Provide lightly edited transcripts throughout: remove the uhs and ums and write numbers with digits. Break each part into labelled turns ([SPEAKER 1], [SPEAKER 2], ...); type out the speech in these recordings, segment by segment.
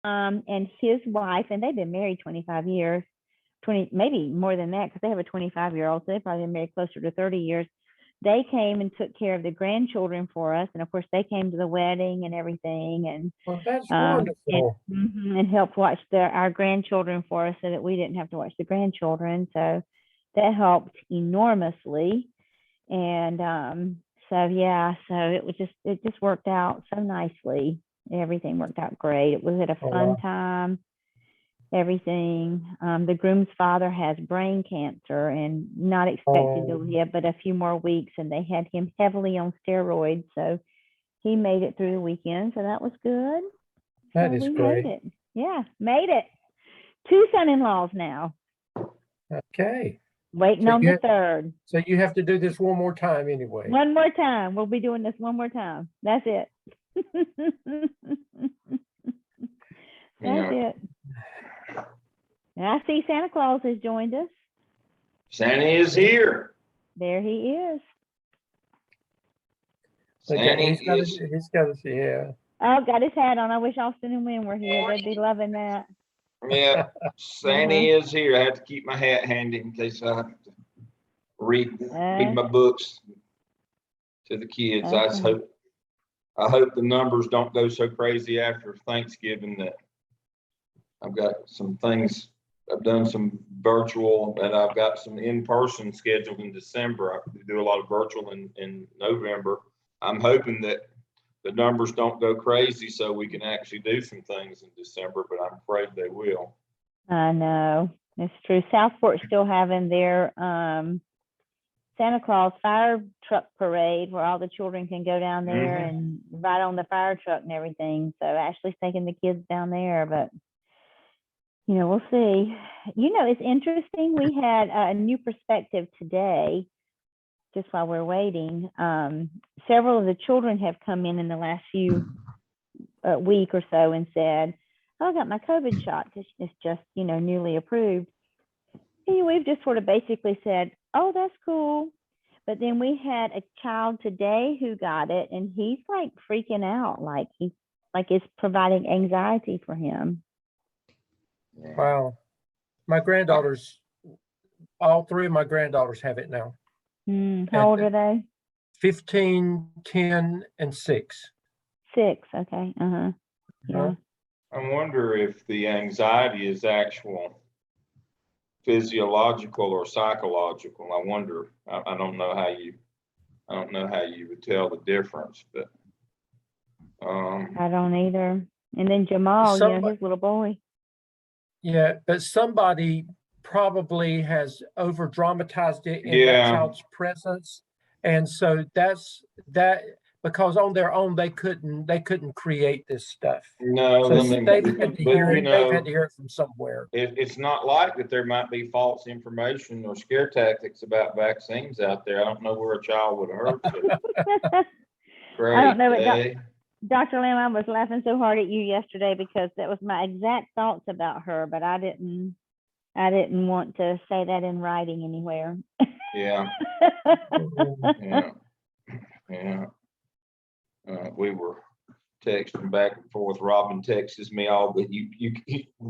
[SPEAKER 1] and his wife, and they've been married 25 years, 20, maybe more than that, because they have a 25-year-old, so they've probably been married closer to 30 years. They came and took care of the grandchildren for us, and of course they came to the wedding and everything, and
[SPEAKER 2] Well, that's wonderful.
[SPEAKER 1] and helped watch our grandchildren for us so that we didn't have to watch the grandchildren. So that helped enormously. And so yeah, so it just worked out so nicely. Everything worked out great. It was at a fun time. Everything. The groom's father has brain cancer and not expected to live but a few more weeks, and they had him heavily on steroids. So he made it through the weekend. So that was good.
[SPEAKER 2] That is great.
[SPEAKER 1] Made it. Yeah, made it. 2 son-in-laws now.
[SPEAKER 2] Okay.
[SPEAKER 1] Waiting on the third.
[SPEAKER 2] So you have to do this one more time anyway.
[SPEAKER 1] One more time. We'll be doing this one more time. That's it. That's it. And I see Santa Claus has joined us.
[SPEAKER 3] Santa is here.
[SPEAKER 1] There he is.
[SPEAKER 2] He's got his, yeah.
[SPEAKER 1] Oh, got his hat on. I wish Austin and Wynn were here. They'd be loving that.
[SPEAKER 3] Yeah, Santa is here. I have to keep my hat handy in case I have to read my books to the kids. Okay. I hope the numbers don't go so crazy after Thanksgiving that I've got some things. I've done some virtual, and I've got some in-person scheduled in December. I do a lot of virtual in November. I'm hoping that the numbers don't go crazy so we can actually do some things in December, but I'm afraid they will.
[SPEAKER 1] I know. It's true. Southport's still having their Santa Claus fire truck parade where all the children can go down there and ride on the fire truck and everything. So Ashley's taking the kids down there, but we'll see. It's interesting. We had a new perspective today, just while we're waiting. Several of the children have come in the last few week or so and said, "Oh, I got my COVID shot. It's just, newly approved." And we've just sort of basically said, "Oh, that's cool." But then we had a child today who got it, and he's like freaking out, like it's providing anxiety for him.
[SPEAKER 2] Wow. My granddaughters, all 3 of my granddaughters have it now.
[SPEAKER 1] How old are they?
[SPEAKER 2] 15, 10, and 6.
[SPEAKER 1] 6, okay. Yeah.
[SPEAKER 3] I wonder if the anxiety is actual physiological or psychological. I wonder. I don't know how you would tell the difference, but
[SPEAKER 1] I don't either. And then Jamal, his little boy.
[SPEAKER 2] Yeah, but somebody probably has over dramatized it in that child's presence, and so that's that, because on their own they couldn't create this stuff.
[SPEAKER 3] No,
[SPEAKER 2] so they've had to hear it from somewhere.
[SPEAKER 3] It's not like that. There might be false information or scare tactics about vaccines out there. I don't know where a child would hurt.
[SPEAKER 1] I don't know, but Dr. Lamb, I was laughing so hard at you yesterday because that was my exact thoughts about her, but I didn't want to say that in writing anywhere.
[SPEAKER 3] Yeah. Yeah. We were texting back and forth. Robin texts me all, but you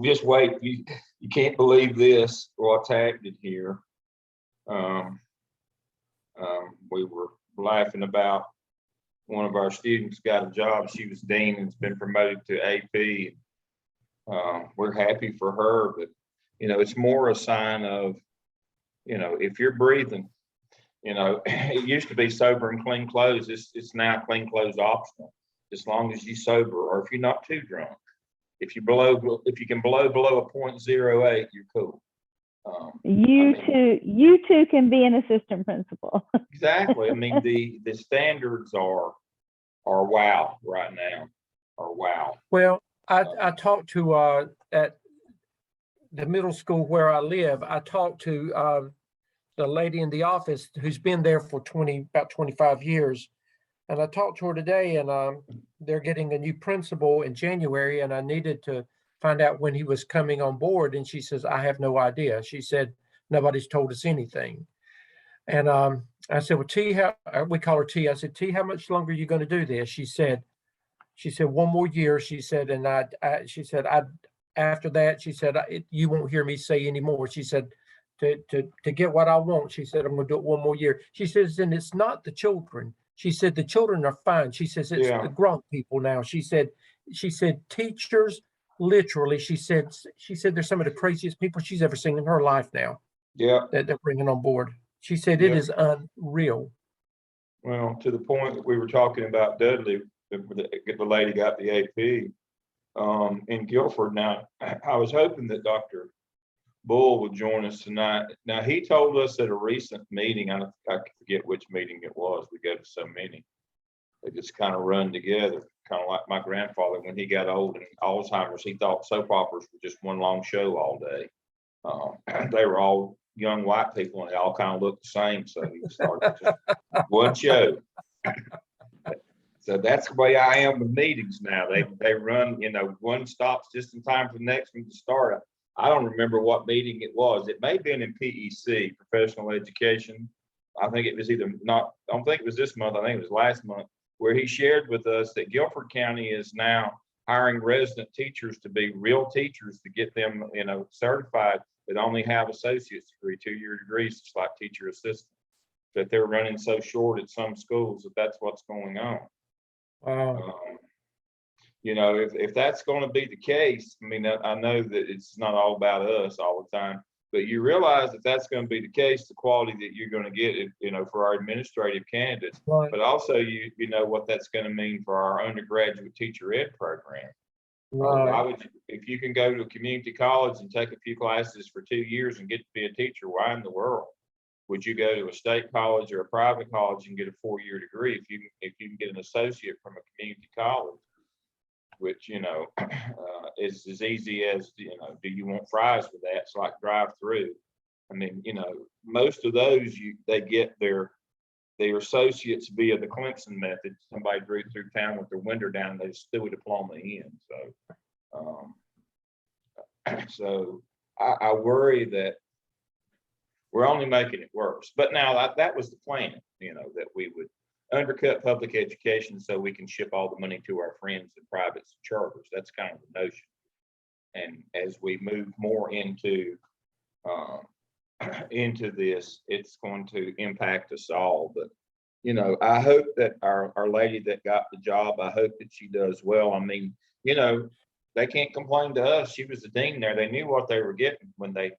[SPEAKER 3] just wait. You can't believe this, what's happening here. We were laughing about one of our students got a job. She was dean and has been promoted to AP. We're happy for her, but it's more a sign of, if you're breathing, it used to be sober and clean clothes. It's now clean clothes optional, as long as you sober, or if you're not too drunk. If you can blow below a 0.08, you're cool.
[SPEAKER 1] You too can be an assistant principal.
[SPEAKER 3] Exactly. I mean, the standards are wow right now. Are wow.
[SPEAKER 2] Well, I talked to at the middle school where I live. I talked to the lady in the office who's been there for about 25 years, and I talked to her today. And they're getting a new principal in January, and I needed to find out when he was coming on board. And she says, "I have no idea." She said, "Nobody's told us anything." And I said, "Well, T, we call her T. I said, T, how much longer are you going to do this?" She said, she said, one more year, she said, and she said, after that, she said, you won't hear me say anymore. She said, to get what I want, she said, I'm going to do it one more year. She says, and it's not the children. She said, the children are fine. She says, it's
[SPEAKER 3] Yeah.
[SPEAKER 2] the grown people now. She said, teachers, literally, she said, they're some of the craziest people she's ever seen in her life now.
[SPEAKER 3] Yeah.
[SPEAKER 2] That they're bringing on board. She said, it
[SPEAKER 3] Yeah.
[SPEAKER 2] is unreal.
[SPEAKER 3] Well, to the point that we were talking about Dudley, the lady got the AP in Guilford. Now, I was hoping that Dr. Bull would join us tonight. Now, he told us at a recent meeting, I forget which meeting it was. We go to so many. They just kind of run together, kind of like my grandfather when he got old and Alzheimer's. He thought soap operas were just one long show all day. They were all young white people and they all kind of looked the same. So he started just one show. So that's the way I am with meetings now. They run, one stops just in time for the next one to start. I don't remember what meeting it was. It may have been in PEC, professional education. I think it was I don't think it was this month. I think it was last month, where he shared with us that Guilford County is now hiring resident teachers to be real teachers to get them, certified, that only have associate's degree, 2-year degrees, just like teacher assistant. That they're running so short at some schools that's what's going on. If that's going to be the case, I mean, I know that it's not all about us all the time, but you realize that that's going to be the case, the quality that you're going to get, for our administrative candidates,
[SPEAKER 2] Right.
[SPEAKER 3] but also you know what that's going to mean for our undergraduate teacher ed program.
[SPEAKER 2] Right.
[SPEAKER 3] Why would you, if you can go to a community college and take a few classes for 2 years and get to be a teacher, why in the world would you go to a state college or a private college and get a 4-year degree if you can get an associate from a community college, which is as easy as do you want fries with that? It's like drive through. I mean, most of those they get their associates via the Clemson method. Somebody drew through town with their window down and they just threw a diploma in. So I worry that we're only making it worse. But now that was the plan, that we would undercut public education so we can ship all the money to our friends in privates and charters. That's kind of the notion. And as we move more into this, it's going to impact us all. But I hope that our lady that got the job, I hope that she does well. I mean, they can't complain to us. She was the dean there. They knew what they were getting when they,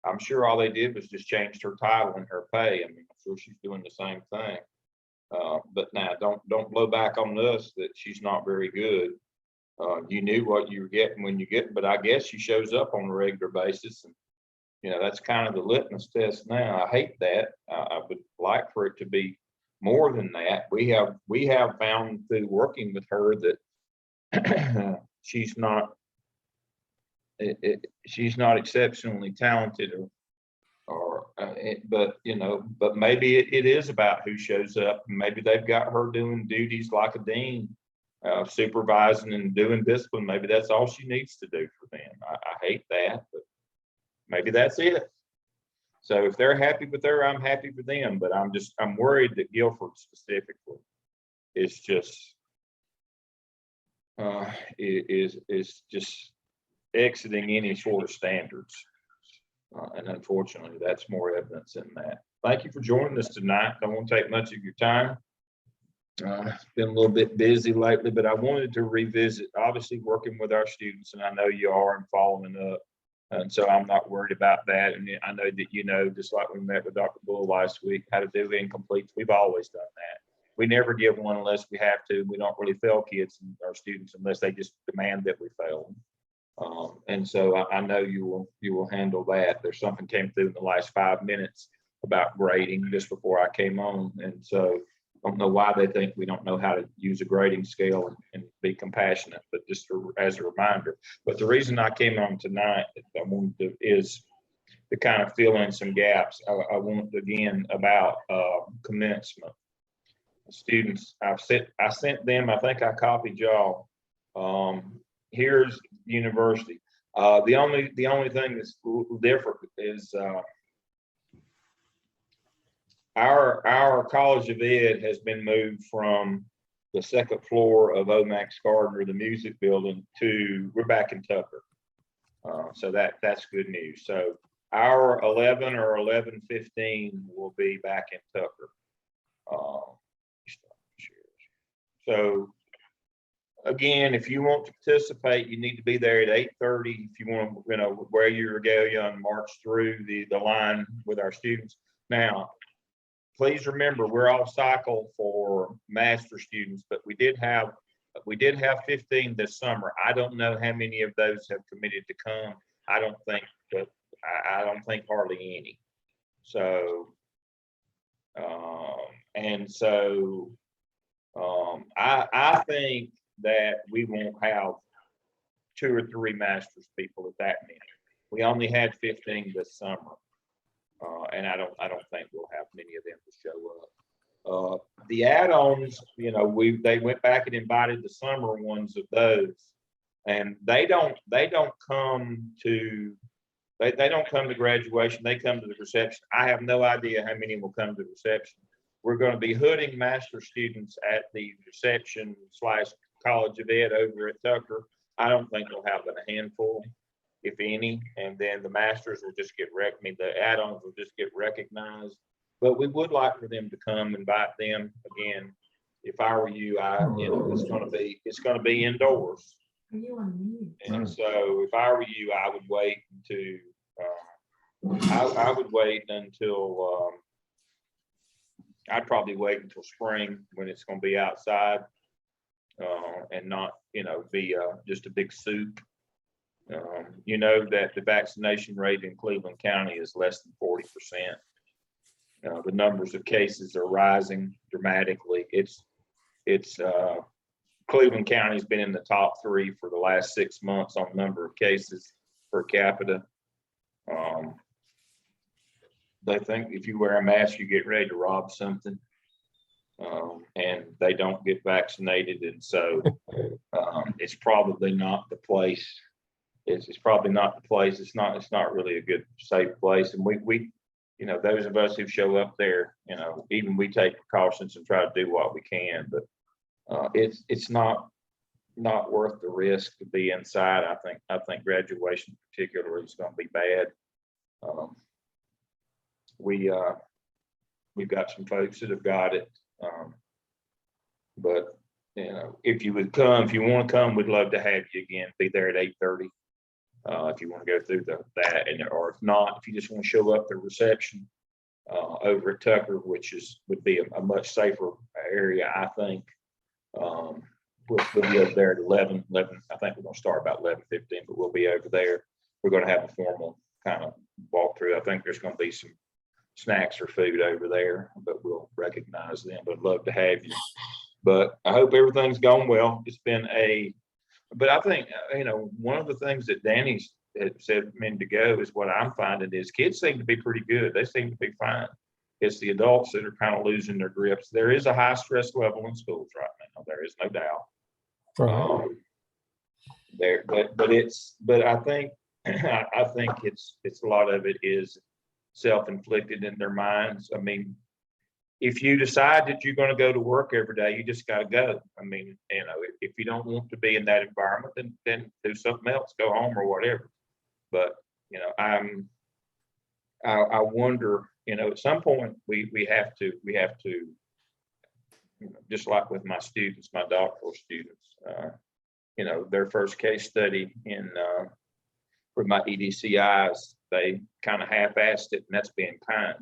[SPEAKER 3] I'm sure all they did was just change her title and her pay. I mean, I'm sure she's doing the same thing. But now don't blow back on us that she's not very good. You knew what you were getting when you get, but I guess she shows up on a regular basis, and that's kind of the litmus test now. I hate that. I would like for it to be more than that. We have found through working with her that she's not exceptionally talented but maybe it is about who shows up. Maybe they've got her doing duties like a dean, supervising and doing discipline. Maybe that's all she needs to do for them. I hate that, but maybe that's it. So if they're happy with her, I'm happy for them, but I'm worried that Guilford specifically is just is just exiting any sort of standards. And unfortunately, that's more evidence in that. Thank you for joining us tonight. I won't take much of your time. It's been a little bit busy lately, but I wanted to revisit, obviously working with our students, and I know you are, and following up. And so I'm not worried about that. And I know that, just like we met with Dr. Bull last week, how to do incompletes. We've always done that. We never give one unless we have to. We don't really fail kids and our students unless they just demand that we fail them. And so I know you will handle that. There's something came through in the last 5 minutes about grading just before I came on. And so I don't know why they think we don't know how to use a grading scale and be compassionate, but just as a reminder. But the reason I came on tonight is to kind of fill in some gaps. I want again about commencement. Students, I sent them, I think I copied y'all. Here's university. The only thing that's different is our College of Ed has been moved from the second floor of Omax Gardner, the music building, to we're back in Tucker. So that's good news. So our 11 or 11:15 will be back in Tucker. So again, if you want to participate, you need to be there at 8:30. If you want to, wear your regalia and march through the line with our students. Now, please remember, we're off cycle for master students, but we did have 15 this summer. I don't know how many of those have committed to come. I don't think, but I don't think hardly any. So, I think that we won't have 2 or 3 master's people at that many. We only had 15 this summer, and I don't think we'll have many of them to show up. The add-ons, they went back and invited the summer ones of those, and they don't come to graduation. They come to the reception. I have no idea how many will come to the reception. We're going to be hooding master students at the reception / College of Ed over at Tucker. I don't think we'll have a handful, if any, and then the masters will just the add-ons will just get recognized. But we would like for them to come, invite them again. If I were you, it's going to be indoors. And so if I were you, I would wait I would wait until I'd probably wait until spring when it's going to be outside, and not, be just a big soup. That the vaccination rate in Cleveland County is less than 40%. The numbers of cases are rising dramatically. Cleveland County's been in the top 3 for the last 6 months on number of cases per capita. They think if you wear a mask, you get ready to rob something, and they don't get vaccinated, and so it's probably not the place. It's probably not the place. It's not really a good, safe place, and we those of us who show up there, even we take precautions and try to do what we can, but it's not worth the risk to be inside. I think graduation particularly is going to be bad. We've got some folks that have got it, but if you want to come, we'd love to have you again. Be there at 8:30 if you want to go through that, or if not, if you just want to show up at the reception over at Tucker, which would be a much safer area, I think. We'll be over there at 11. I think we're going to start about 11:15, but we'll be over there. We're going to have a formal kind of walkthrough. I think there's going to be some snacks or food over there, but we'll recognize them. But I'd love to have you. But I hope everything's going well. But I think, one of the things that Danny's had said a minute ago is what I'm finding is kids seem to be pretty good. They seem to be fine. It's the adults that are kind of losing their grips. There is a high stress level in schools right now. There is no doubt. But I think it's a lot of it is self-inflicted in their minds. I mean, if you decide that you're going to go to work every day, you just got to go. I mean, if you don't want to be in that environment, then do something else, go home or whatever. But I wonder, at some point we have to, just like with my students, my doctoral students, their first case study with my EDCIs, they kind of half-assed it, and that's being kind,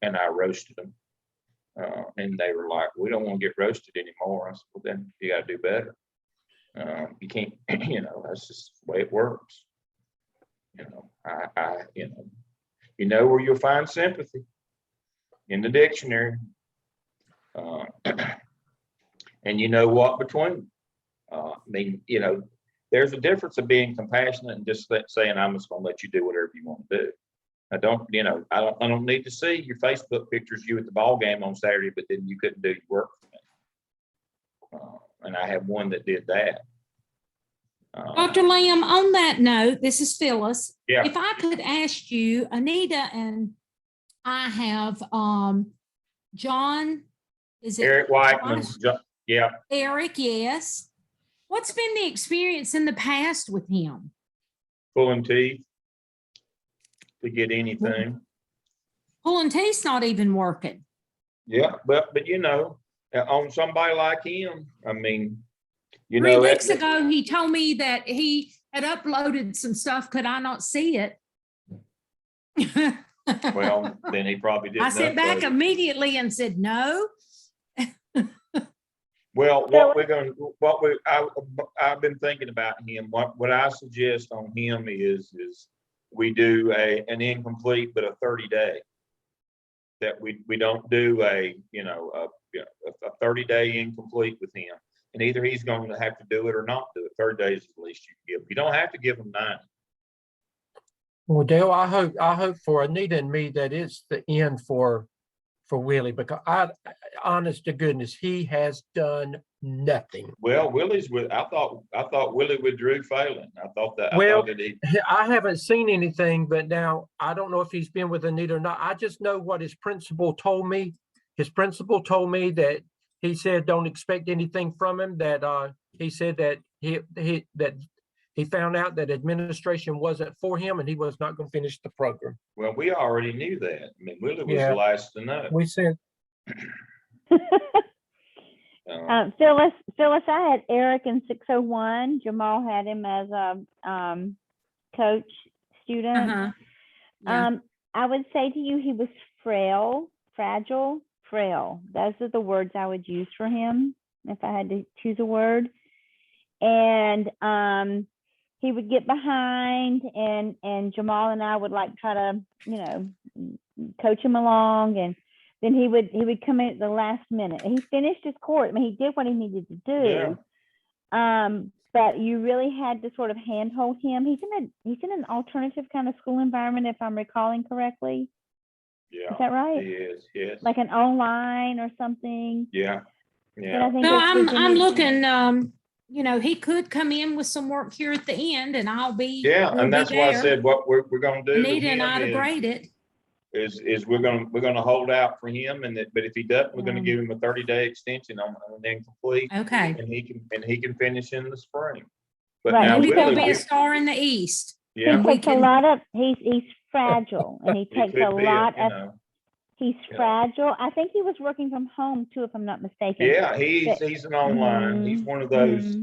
[SPEAKER 3] and I roasted them, and they were like, we don't want to get roasted anymore. I said, well, then you got to do better. You can't, that's just the way it works. Where you'll find sympathy in the dictionary, and what between. There's a difference of being compassionate and just saying, I'm just going to let you do whatever you want to do. I don't need to see your Facebook pictures of you at the ball game on Saturday, but then you couldn't do your work for me. And I have one that did that.
[SPEAKER 4] Dr. Lamb, on that note, this is Phyllis.
[SPEAKER 3] Yeah.
[SPEAKER 4] If I could ask you, Anita and I have John Is it
[SPEAKER 3] Eric Whiteman,
[SPEAKER 4] Josh?
[SPEAKER 3] yeah,
[SPEAKER 4] Eric, yes. What's been the experience in the past with him?
[SPEAKER 3] pulling teeth to get anything.
[SPEAKER 4] Pulling teeth's not even working.
[SPEAKER 3] Yeah, but you know, on somebody like him, I mean, you
[SPEAKER 4] 3
[SPEAKER 3] know,
[SPEAKER 4] weeks ago, he told me that he had uploaded some stuff. Could I not see it?
[SPEAKER 3] well, then he probably didn't.
[SPEAKER 4] I sent back
[SPEAKER 3] upload it.
[SPEAKER 4] immediately and said, no.
[SPEAKER 3] Well, I've been thinking about him. What I suggest on him is we do an incomplete, but a 30-day. That we don't do a 30-day incomplete with him. And either he's going to have to do it or not do it. 30 days is the least you can give. You don't have to give him 90.
[SPEAKER 2] Well, Dale, I hope for Anita and me that it's the end for Willie, because honest to goodness, he has done nothing.
[SPEAKER 3] Well, Willie's with. I thought Willie withdrew failing. I thought that.
[SPEAKER 2] Well,
[SPEAKER 3] I thought that he.
[SPEAKER 2] I haven't seen anything, but now I don't know if he's been with Anita or not. I just know what his principal told me. His principal told me that he said don't expect anything from him. That he said that he found out that administration wasn't for him and he was not going to finish the program.
[SPEAKER 3] Well, we already knew that. I mean, Willie was the last to know.
[SPEAKER 2] We said.
[SPEAKER 1] Phyllis, I had Eric in 601. Jamal had him as a coach student.
[SPEAKER 4] Yeah.
[SPEAKER 1] I would say to you, he was fragile. Those are the words I would use for him if I had to choose a word. And he would get behind, and Jamal and I would like try to, coach him along, and then he would come in at the last minute. He finished his course. I mean, he did what he needed to do. Yeah. But you really had to sort of handhold him. He's in an alternative kind of school environment, if I'm recalling correctly.
[SPEAKER 3] Yeah.
[SPEAKER 1] Is that right?
[SPEAKER 3] He is, yes.
[SPEAKER 1] Like an online or something.
[SPEAKER 3] Yeah. Yeah.
[SPEAKER 1] But I think
[SPEAKER 4] No, I'm looking, he could come in with some work here at the end, and
[SPEAKER 3] and that's why I said what we're going to do.
[SPEAKER 4] Anita and I to grade it.
[SPEAKER 3] Is we're going to hold out for him, but if he doesn't, we're going to give him a 30-day extension on an incomplete.
[SPEAKER 4] Okay.
[SPEAKER 3] And he can finish in the spring. But
[SPEAKER 1] right.
[SPEAKER 3] now
[SPEAKER 4] He's going to be
[SPEAKER 3] Willie,
[SPEAKER 4] a star in the East.
[SPEAKER 3] Yeah.
[SPEAKER 1] He takes a lot of. He's fragile, and he takes a lot of. He's fragile. I think he was working from home too, if I'm not mistaken.
[SPEAKER 3] Yeah, he's an online. He's one of those.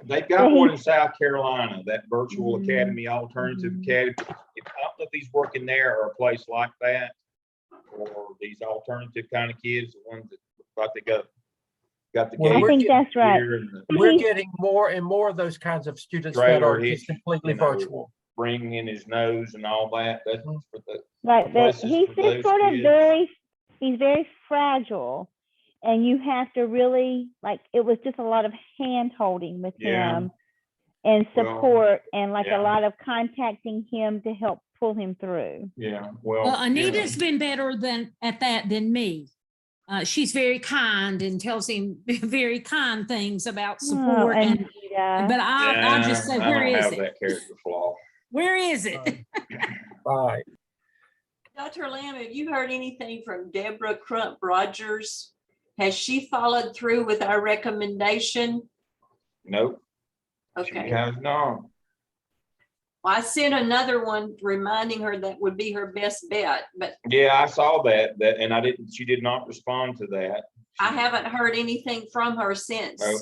[SPEAKER 3] They've got one in South Carolina, that virtual academy, alternative academy. I don't know if he's working there or a place like that, or these alternative kind of kids, the ones that look like they got the.
[SPEAKER 1] I think that's right.
[SPEAKER 2] We're getting more and more of those kinds of students that are just completely virtual.
[SPEAKER 3] Bringing in his nose and all that. That's for the
[SPEAKER 1] right. But he's just sort of he's very fragile, and you have to really it was just a lot of hand holding with him and support, and a lot of contacting him to help pull him through.
[SPEAKER 3] Yeah.
[SPEAKER 4] Well, Anita's been better at that than me. She's very kind and tells him very kind things about support. But I'll just say, where is it?
[SPEAKER 3] That character flaw.
[SPEAKER 4] Where is it?
[SPEAKER 2] Right.
[SPEAKER 5] Dr. Lamb, have you heard anything from Deborah Crump Rogers? Has she followed through with our recommendation?
[SPEAKER 3] Nope.
[SPEAKER 5] Okay.
[SPEAKER 3] She has not.
[SPEAKER 5] Well, I sent another one reminding her that would be her best bet, but
[SPEAKER 3] yeah, I saw that and she did not respond to that.
[SPEAKER 5] I haven't heard anything from her since.
[SPEAKER 3] Oh.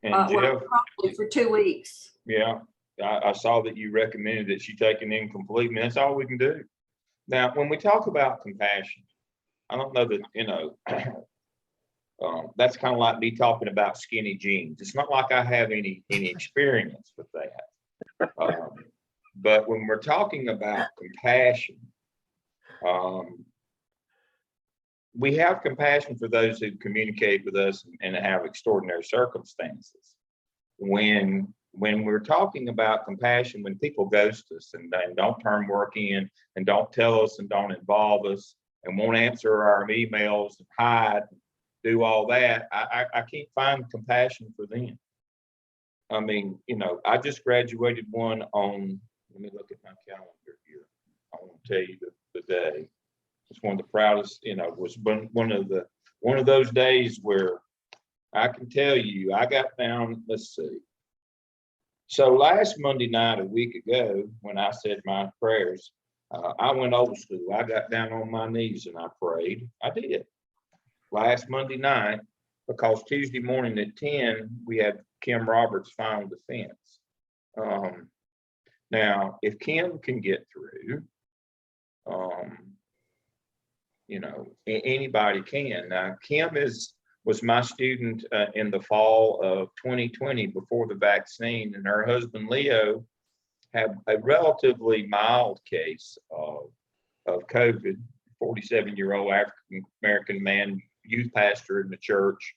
[SPEAKER 3] And Jeff,
[SPEAKER 5] probably for 2 weeks.
[SPEAKER 3] Yeah. I saw that you recommended that she take an incomplete. I mean, that's all we can do. Now, when we talk about compassion, I don't know that, that's kind of like me talking about skinny jeans. It's not like I have any experience with that. But when we're talking about compassion, we have compassion for those who communicate with us and have extraordinary circumstances. When we're talking about compassion, when people ghost us and don't turn work in and don't tell us and don't involve us and won't answer our emails and hide, do all that, I can't find compassion for them. I mean, I just graduated one on, let me look at my calendar here. I want to tell you the day. It's one of the proudest, was one of the one of those days where I can tell you, I got down, let's see. So last Monday night, a week ago, when I said my prayers, I went old school. I got down on my knees and I prayed. I did. Last Monday night, because Tuesday morning at 10, we had Kim Roberts' final defense. Now, if Kim can get through, you know, anybody can. Now, Kim was my student in the fall of 2020 before the vaccine, and her husband Leo had a relatively mild case of COVID. 47-year-old African American man, youth pastor in the church,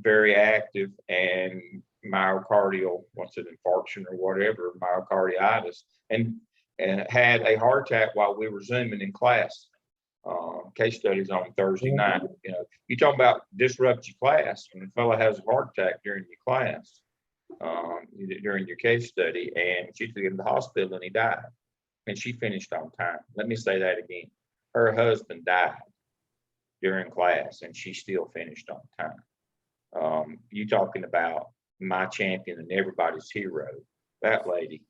[SPEAKER 3] very active, and myocardial, what's it, infarction or whatever, myocarditis, and had a heart attack while we were Zooming in class. Case studies on Thursday night. You know, you talking about disrupt your class when a fellow has a heart attack during your class, during your case study, and she took him to the hospital and he died. And she finished on time. Let me say that again. Her husband died during class and she still finished on time. You talking about my champion and everybody's hero, that lady.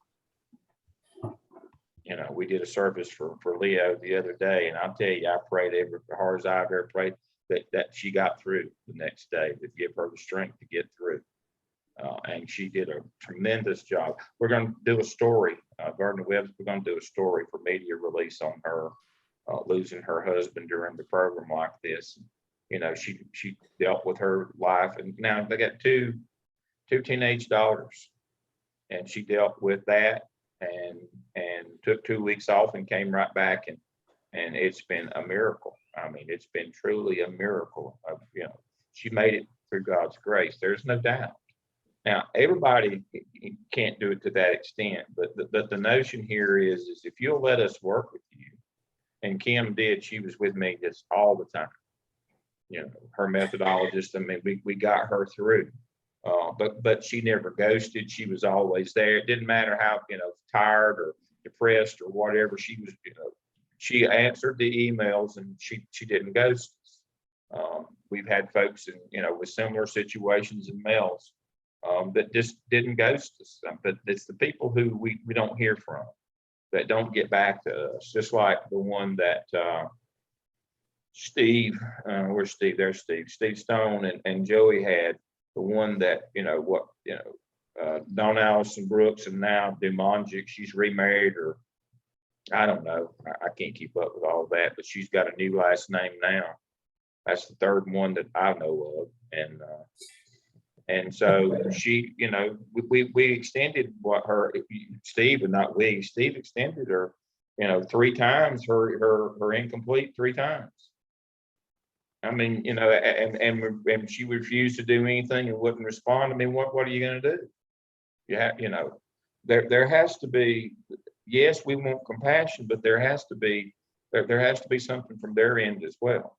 [SPEAKER 3] You know, we did a service for Leo the other day, and I'll tell you, I prayed as hard as I've ever prayed that she got through the next day, to give her the strength to get through. And she did a tremendous job. We're going to do a story, Gardner Webb's, we're going to do a story for media release on her losing her husband during the program like this. You know, she dealt with her life, and now they got two teenage daughters, and she dealt with that. And took 2 weeks off and came right back, and it's been a miracle. I mean, it's been truly a miracle. You know, she made it through God's grace. There's no doubt. Now, everybody can't do it to that extent, but the notion here is if you'll let us work with you, and Kim did, she was with me just all the time. You know, her methodologist, I mean, we got her through. But she never ghosted. She was always there. It didn't matter how, you know, tired or depressed or whatever. She was, you know, she answered the emails and she didn't ghost us. We've had folks in, you know, with similar situations in MELS that just didn't ghost us. But it's the people who we don't hear from that don't get back to us. Just like the one that Steve, where's Steve? There's Steve. Steve Stone and Joey had. The one that, you know, Dawn Allison Brooks, and now Demonjic, she's remarried, or I don't know. I can't keep up with all that, but she's got a new last name now. That's the third one that I know of. And so she, you know, we extended what her, Steve, and not we, Steve extended her, you know, 3 times, her incomplete 3 times. I mean, you know, and she refused to do anything and wouldn't respond. I mean, what are you going to do? You have, you know, there has to be, yes, we want compassion, but there has to be something from their end as well.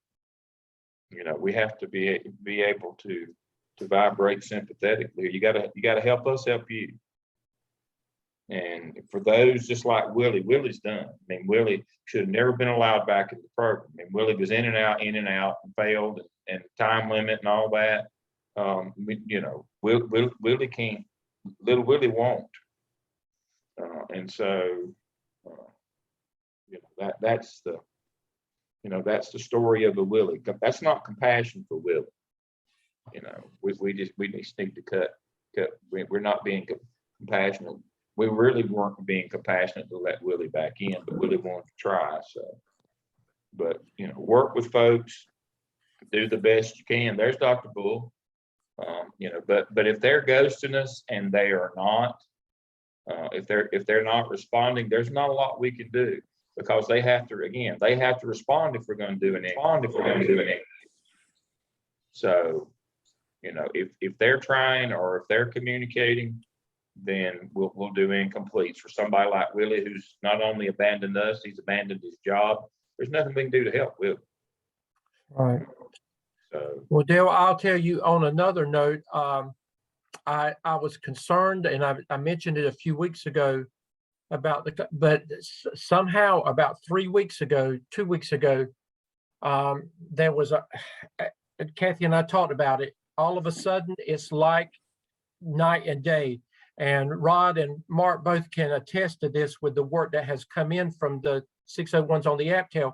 [SPEAKER 3] You know, we have to be able to vibrate sympathetically. You gotta help us help you. And for those, just like Willie's done. I mean, Willie should have never been allowed back in the program. I mean, Willie was in and out, and failed, and time limit and all that. You know, Willie can't, little Willie won't. And so, you know, that's the story of the Willie. That's not compassion for Willie. You know, we just need to cut. We're not being compassionate. We really weren't being compassionate to let Willie back in, but Willie wanted to try. So, but you know, work with folks, do the best you can. There's Dr. Bull. You know, but if they're ghosting us and they are not, if they're not responding, there's not a lot we can do, because they have to respond if we're going to do anything. So, you know, if they're trying or if they're communicating, then we'll do incompletes. For somebody like Willie, who's not only abandoned us, he's abandoned his job. There's nothing we can do to help Willie.
[SPEAKER 2] Right.
[SPEAKER 3] So,
[SPEAKER 2] well, Dale, I'll tell you on another note, I was concerned, and I mentioned it a few weeks ago about but somehow about 2 weeks ago, There was Kathy and I talked about it. All of a sudden, it's like night and day. And Rod and Mark both can attest to this with the work that has come in from the 601s on the AppTel.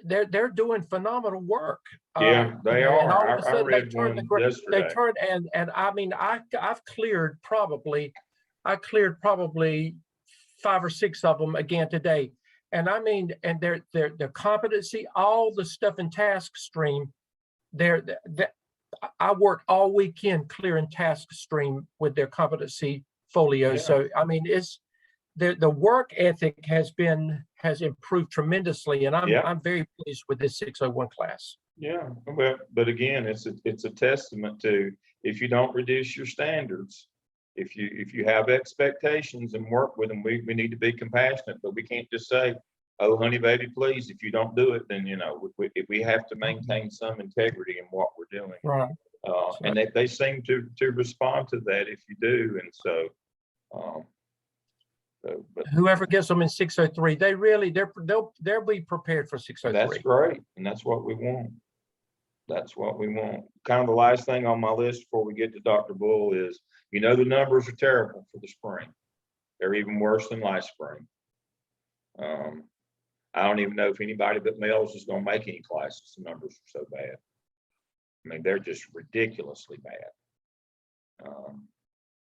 [SPEAKER 2] They're doing phenomenal work.
[SPEAKER 3] Yeah, they are.
[SPEAKER 2] And all of a
[SPEAKER 3] I
[SPEAKER 2] sudden
[SPEAKER 3] read one
[SPEAKER 2] they
[SPEAKER 3] yesterday.
[SPEAKER 2] turned and I mean I've cleared probably 5 or 6 of them again today. And I mean, and their competency, all the stuff in task stream, I worked all weekend clearing task stream with their competency folio.
[SPEAKER 3] Yeah.
[SPEAKER 2] So I mean, it's the work ethic has improved tremendously, and I'm very pleased with this 601 class.
[SPEAKER 3] Yeah, well, but again, it's a testament to, if you don't reduce your standards, if you have expectations and work with them, we need to be compassionate, but we can't just say, oh, honey, baby, please. If you don't do it, then, you know, we have to maintain some integrity in what we're doing.
[SPEAKER 2] Right.
[SPEAKER 3] And they seem to respond to that if you do. And so, but
[SPEAKER 2] whoever gets them in 603, they'll be prepared for 603.
[SPEAKER 3] that's great, and that's what we want. That's what we want. Kind of the last thing on my list before we get to Dr. Bull is, you know, the numbers are terrible for the spring. They're even worse than last spring. I don't even know if anybody but MELS is going to make any classes. The numbers are so bad. I mean, they're just ridiculously bad.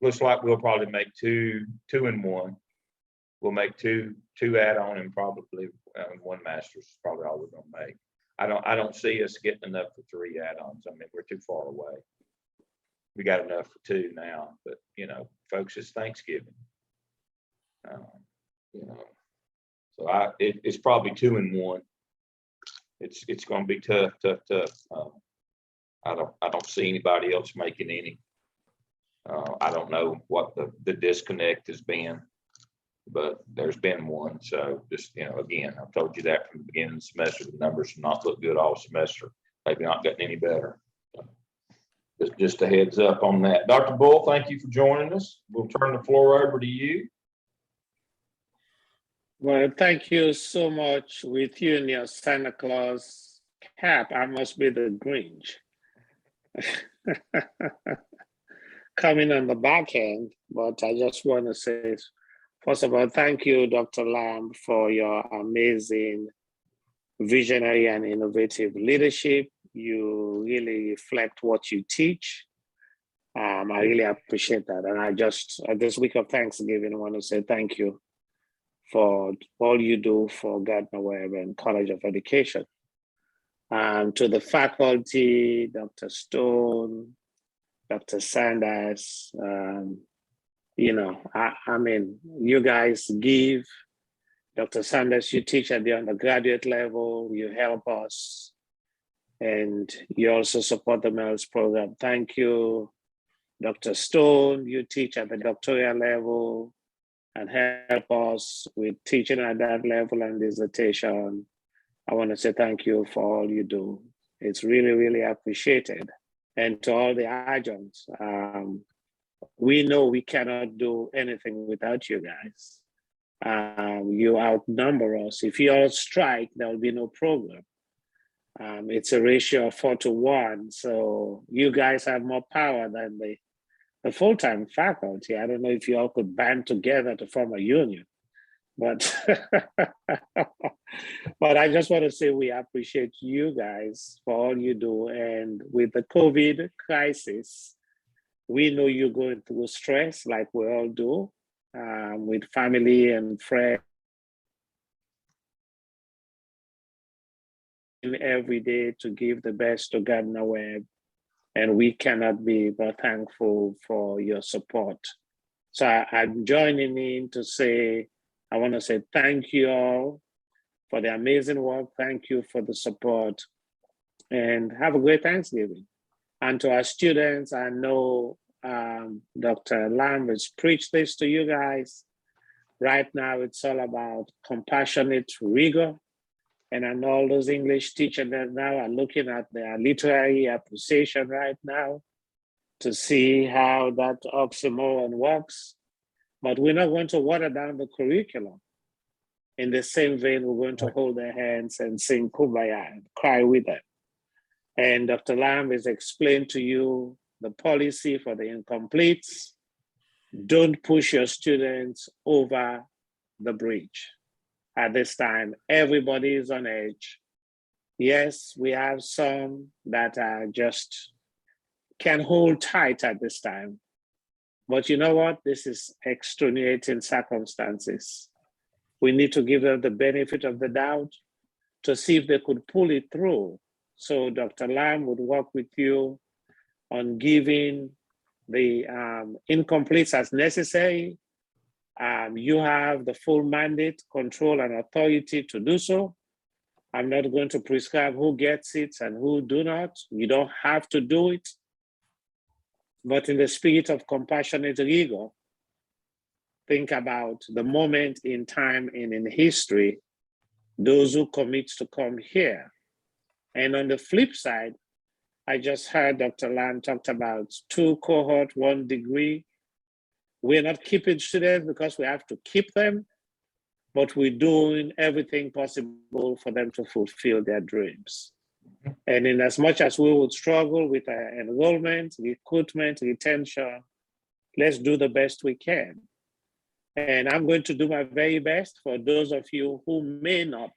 [SPEAKER 3] Looks like we'll probably make two and one. We'll make two add-on and probably one master's is probably all we're going to make. I don't see us getting enough for 3 add-ons. I mean, we're too far away. We got enough for 2 now, but you know, folks, it's Thanksgiving. You know, so it's probably 2 and 1. It's going to be tough. I don't see anybody else making any. I don't know what the disconnect has been, but there's been one. So just, you know, again, I've told you that from the beginning of the semester, the numbers have not looked good all semester. Maybe not gotten any better. So just a heads up on that. Dr. Bull, thank you for joining us. We'll turn the floor over to you.
[SPEAKER 6] Well, thank you so much. With you in your Santa Claus cap, I must be the Grinch. Coming on the back end, but I just want to say, first of all, thank you, Dr. Lamb, for your amazing visionary and innovative leadership. You really reflect what you teach. I really appreciate that. And I just, at this week of Thanksgiving, I want to say thank you for all you do for Gardner Webb and College of Education. To the faculty, Dr. Stone, Dr. Sanders, you know, I mean, you guys give. Dr. Sanders, you teach at the undergraduate level, you help us, and you also support the MELS program. Thank you. Dr. Stone, you teach at the doctoral level and help us with teaching at that level and dissertation. I want to say thank you for all you do. It's really, really appreciated. And to all the adjuncts, we know we cannot do anything without you guys. You outnumber us. If you all strike, there will be no program. It's a ratio of 4-to-1. So you guys have more power than the full-time faculty. I don't know if you all could band together to form a union, but but I just want to say we appreciate you guys for all you do. And with the COVID crisis, we know you're going through stress like we all do, with family and friends every day to give the best to Gardner Webb. And we cannot be but thankful for your support. So I'm joining in to say, I want to say thank you all for the amazing work. Thank you for the support, and have a great Thanksgiving. And to our students, I know Dr. Lamb has preached this to you guys. Right now, it's all about compassionate rigor. And I know all those English teachers that now are looking at their literary appreciation right now to see how that oxymoron works. But we're not going to water down the curriculum. in the same vein, we're going to hold their hands and sing Kumbaya and cry with them. And Dr. Lamb has explained to you the policy for the incompletes. Don't push your students over the bridge. At this time, everybody is on edge. Yes, we have some that are just can hold tight at this time. But you know what? This is extenuating circumstances. We need to give them the benefit of the doubt to see if they could pull it through. So Dr. Lamb would work with you on giving the incompletes as necessary. You have the full mandate, control, and authority to do so. I'm not going to prescribe who gets it and who do not. You don't have to do it. But in the spirit of compassionate rigor, think about the moment in time and in history, those who commit to come here. And on the flip side, I just heard Dr. Lamb talked about 2 cohort, 1 degree. We're not keeping students because we have to keep them, but we're doing everything possible for them to fulfill their dreams. And in as much as we would struggle with enrollment, recruitment, retention, let's do the best we can. And I'm going to do my very best for those of you who may not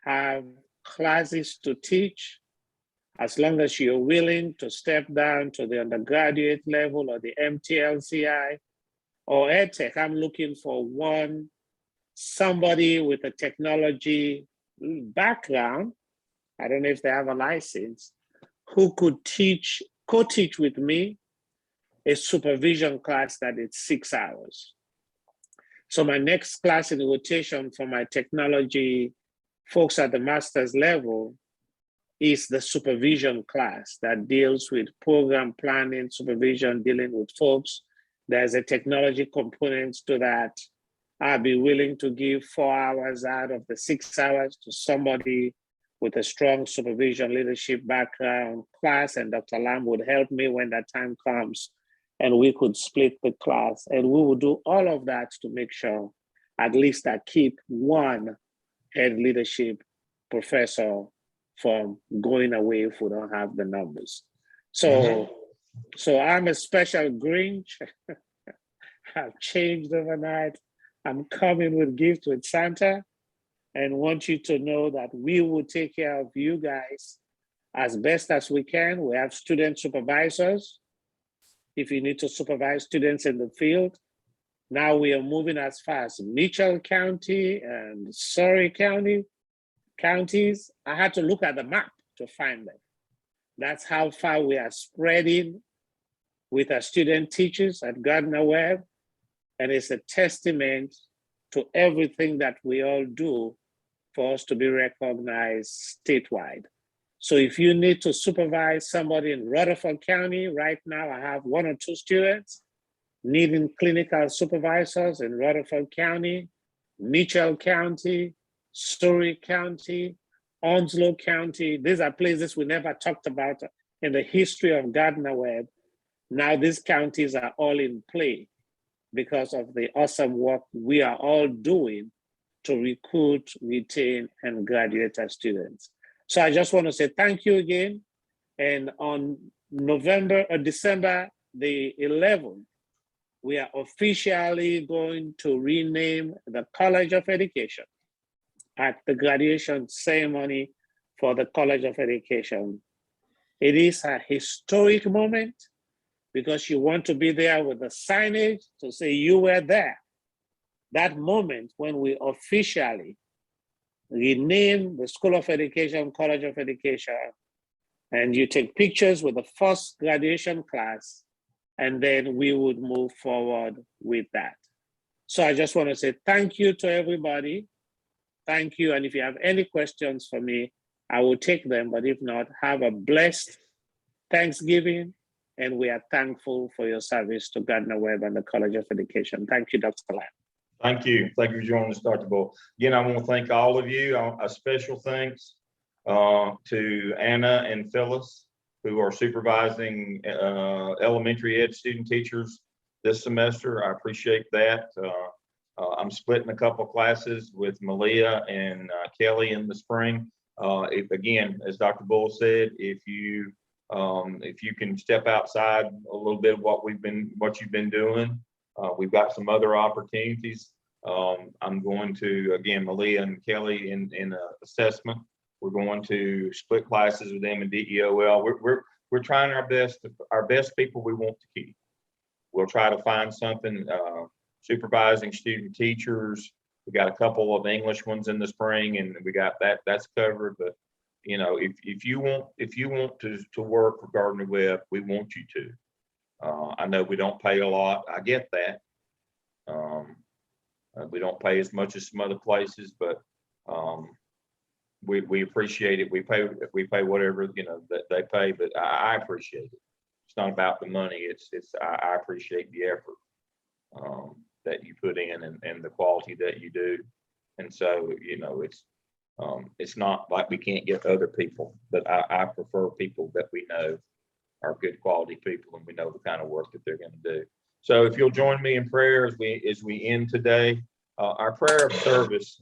[SPEAKER 6] have classes to teach, as long as you're willing to step down to the undergraduate level or the MTLCI or EdTech. I'm looking for somebody with a technology background, I don't know if they have a license, who could co-teach with me a supervision class that is 6 hours. So my next class in rotation for my technology folks at the master's level is the supervision class that deals with program planning, supervision, dealing with folks. There's a technology component to that. I'll be willing to give 4 hours out of the 6 hours to somebody with a strong supervision leadership background class, and Dr. Lamb would help me when that time comes, and we could split the class. And we will do all of that to make sure at least I keep one head leadership professor from going away if we don't have the numbers. So I'm a special Grinch. I've changed overnight. I'm coming with gifts with Santa and want you to know that we will take care of you guys as best as we can. We have student supervisors. If you need to supervise students in the field, now we are moving as far as Mitchell County and Surrey counties. I had to look at the map to find them. That's how far we are spreading with our student teachers at Gardner Webb. And it's a testament to everything that we all do for us to be recognized statewide. So if you need to supervise somebody in Rutherford County, right now I have 1 or 2 students needing clinical supervisors in Rutherford County, Mitchell County, Surrey County, Onslow County. These are places we never talked about in the history of Gardner Webb. Now these counties are all in play because of the awesome work we are all doing to recruit, retain, and graduate our students. So I just want to say thank you again. And on December the 11th, we are officially going to rename the College of Education at the graduation ceremony for the College of Education. It is a historic moment because you want to be there with the signage to say you were there. That moment when we officially rename the School of Education, College of Education, and you take pictures with the first graduation class, and then we would move forward with that. So I just want to say thank you to everybody. Thank you. And if you have any questions for me, I will take them. But if not, have a blessed Thanksgiving. And we are thankful for your service to Gardner Webb and the College of Education. Thank you, Dr. Lamb.
[SPEAKER 3] Thank you. Thank you for joining us, Dr. Bull. Again, I want to thank all of you. A special thanks to Anna and Phyllis, who are supervising elementary ed student teachers this semester. I appreciate that. I'm splitting a couple classes with Malia and Kelly in the spring. Again, as Dr. Bull said, if you can step outside a little bit of what you've been doing, we've got some other opportunities. I'm going to, again, Malia and Kelly in assessment. We're going to split classes with them in DEOL. We're trying our best people we want to keep. We'll try to find something, supervising student teachers. We got a couple of English ones in the spring, and we got that's covered. But you know, if you want to work for Gardner Webb, we want you to. I know we don't pay a lot. I get that. We don't pay as much as some other places, but we appreciate it. We pay whatever, you know, that they pay, but I appreciate it. It's not about the money. I appreciate the effort that you put in and the quality that you do. And so, you know, it's not like we can't get other people, but I prefer people that we know are good quality people and we know the kind of work that they're going to do. So if you'll join me in prayer as we end today, our prayer of service,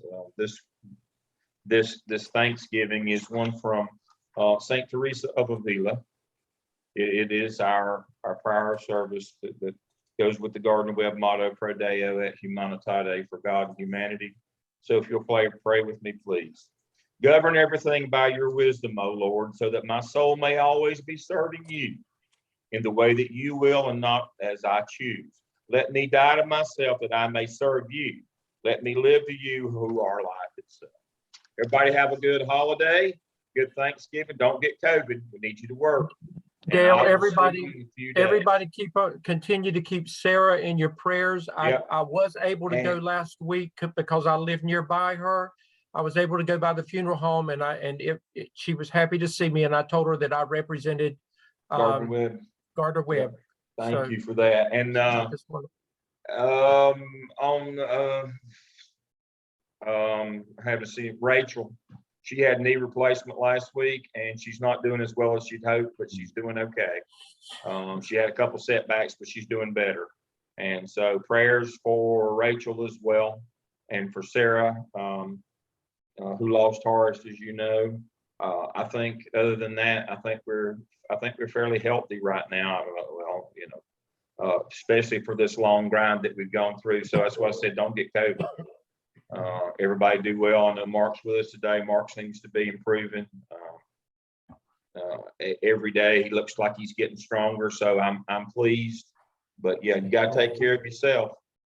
[SPEAKER 3] this Thanksgiving is one from St. Teresa of Avila. It is our prayer of service that goes with the Gardner Webb motto, Pro Deo et Humanitate, for God and humanity. So if you'll pray with me, please. Govern everything by your wisdom, O Lord, so that my soul may always be serving you in the way that you will and not as I choose. Let me die to myself that I may serve you. Let me live to you who are life itself. Everybody have a good holiday, good Thanksgiving. Don't get COVID. We need you to work.
[SPEAKER 2] Dale, everybody continue to keep Sarah in your prayers.
[SPEAKER 3] Yep.
[SPEAKER 2] I was able to go last week because I live nearby her. I was able to go by the funeral home, and she was happy to see me, and I told her that I represented Gardner Webb.
[SPEAKER 3] Thank you for that. And have to see Rachel. She had knee replacement last week, and she's not doing as well as she'd hoped, but she's doing okay. She had a couple setbacks, but she's doing better. And so prayers for Rachel as well, and for Sarah, who lost Horace, as you know. I think other than that, I think we're fairly healthy right now. Well, you know, especially for this long grind that we've gone through. So that's why I said don't get COVID. Everybody do well. I know Mark's with us today. Mark seems to be improving every day. He looks like he's getting stronger, so I'm pleased. But yeah, you got to take care of yourself.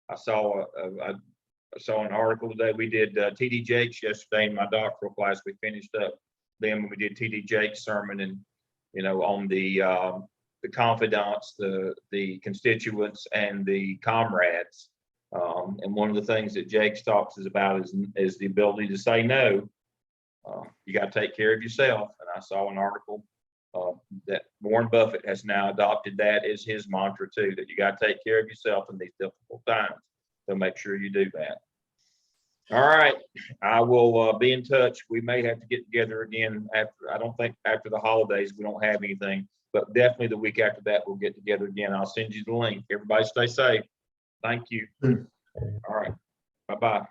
[SPEAKER 3] I saw an article today. We did TD Jakes yesterday in my doctoral class. We finished up them. We did TD Jakes' sermon, and you know, on the confidants, the constituents, and the comrades. And one of the things that Jakes talks about is the ability to say no. You got to take care of yourself. And I saw an article that Warren Buffett has now adopted that as his mantra too, that you got to take care of yourself in these difficult times. So make sure you do that. All right. I will be in touch. We may have to get together again I don't think after the holidays, we don't have anything, but definitely the week after that, we'll get together again. I'll send you the link. Everybody stay safe. Thank you. All right. Bye-bye.